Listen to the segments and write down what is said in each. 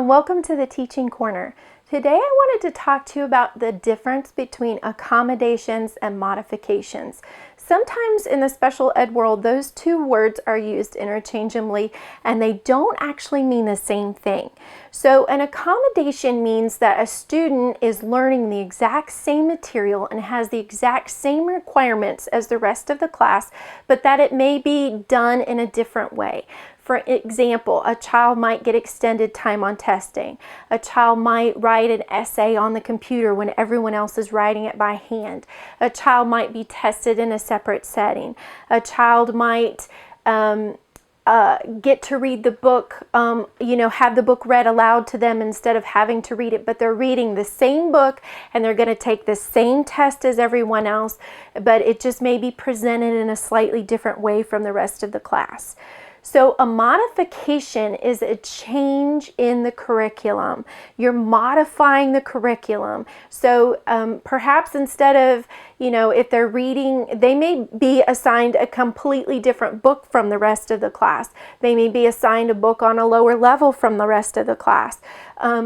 and welcome to the Teaching Corner. Today I wanted to talk to you about the difference between accommodations and modifications. Sometimes in the special ed world, those two words are used interchangeably and they don't actually mean the same thing. So an accommodation means that a student is learning the exact same material and has the exact same requirements as the rest of the class, but that it may be done in a different way. For example, a child might get extended time on testing. A child might write an essay on the computer when everyone else is writing it by hand. A child might be tested in a separate setting. A child might get to read the book, have the book read aloud to them instead of having to read it, but they're reading the same book and they're going to take the same test as everyone else, but it just may be presented in a slightly different way from the rest of the class. So a modification is a change in the curriculum. You're modifying the curriculum. So perhaps instead of, if they're reading, they may be assigned a completely different book from the rest of the class. They may be assigned a book on a lower level from the rest of the class.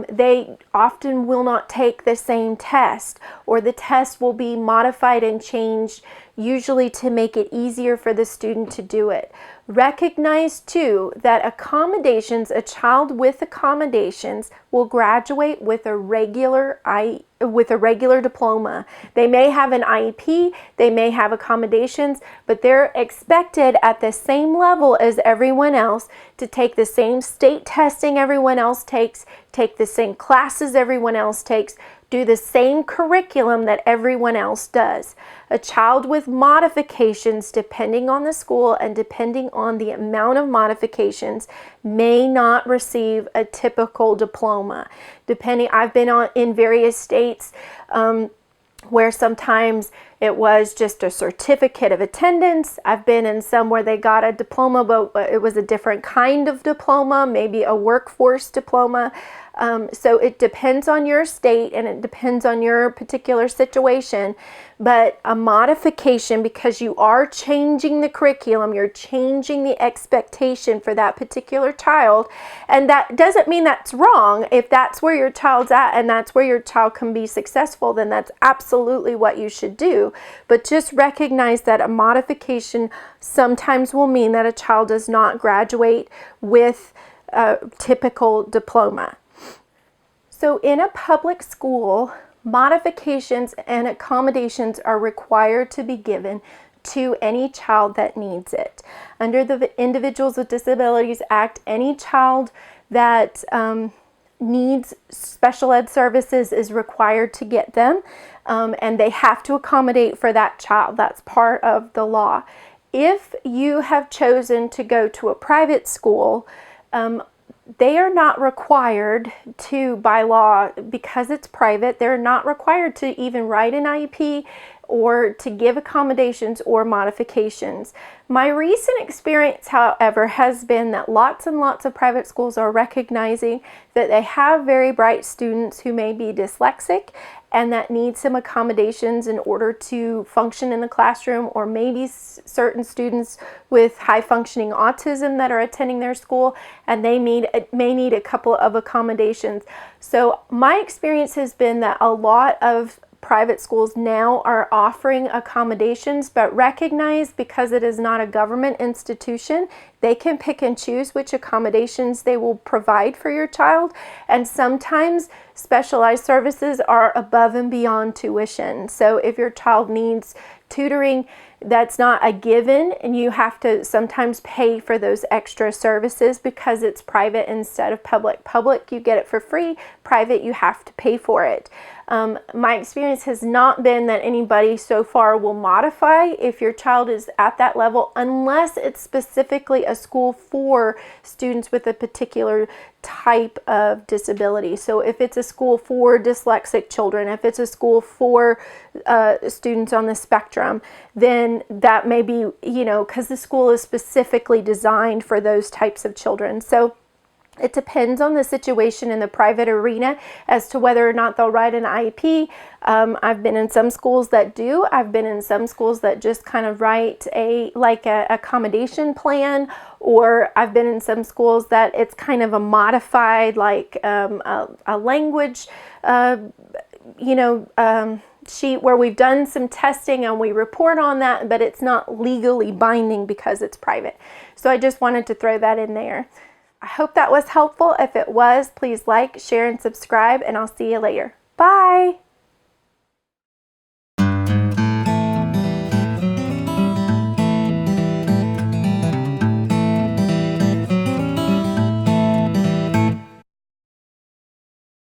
They often will not take the same test, or the test will be modified and changed, usually to make it easier for the student to do it. Recognize too that accommodations, a child with accommodations will graduate with a regular diploma. They may have an IEP, they may have accommodations, but they're expected at the same level as everyone else to take the same state testing everyone else takes, take the same classes everyone else takes, do the same curriculum that everyone else does. A child with modifications, depending on the school and depending on the amount of modifications, may not receive a typical diploma. I've been in various states where sometimes it was just a certificate of attendance. I've been in some where they got a diploma, but it was a different kind of diploma, maybe a workforce diploma. So it depends on your state and it depends on your particular situation. But a modification, because you are changing the curriculum, you're changing the expectation for that particular child. And that doesn't mean that's wrong. If that's where your child's at and that's where your child can be successful, then that's absolutely what you should do. But just recognize that a modification sometimes will mean that a child does not graduate with a typical diploma. So in a public school, modifications and accommodations are required to be given to any child that needs it. Under the Individuals with Disabilities Act, any child that needs special ed services is required to get them, and they have to accommodate for that child. That's part of the law. If you have chosen to go to a private school, they are not required to, by law, because it's private, they're not required to even write an IEP or to give accommodations or modifications. My recent experience, however, has been that lots and lots of private schools are recognizing that they have very bright students who may be dyslexic and that need some accommodations in order to function in the classroom, or maybe certain students with high functioning autism that are attending their school and they may need a couple of accommodations. So my experience has been that a lot of private schools now are offering accommodations, but recognize, because it is not a government institution, they can pick and choose which accommodations they will provide for your child. And sometimes specialized services are above and beyond tuition. So if your child needs tutoring, that's not a given, and you have to sometimes pay for those extra services because it's private instead of public. Public, you get it for free. Private, you have to pay for it. My experience has not been that anybody so far will modify if your child is at that level, unless it's specifically a school for students with a particular type of disability. So if it's a school for dyslexic children, if it's a school for students on the spectrum, then that may be, because the school is specifically designed for those types of children. So It depends on the situation in the private arena as to whether or not they'll write an IEP. I've been in some schools that do. I've been in some schools that just kind of write a accommodation plan, or I've been in some schools that it's kind of a modified, like a language, sheet where we've done some testing and we report on that, but it's not legally binding because it's private. So I just wanted to throw that in there. I hope that was helpful. If it was, please like, share, and subscribe, and I'll see you later. Bye!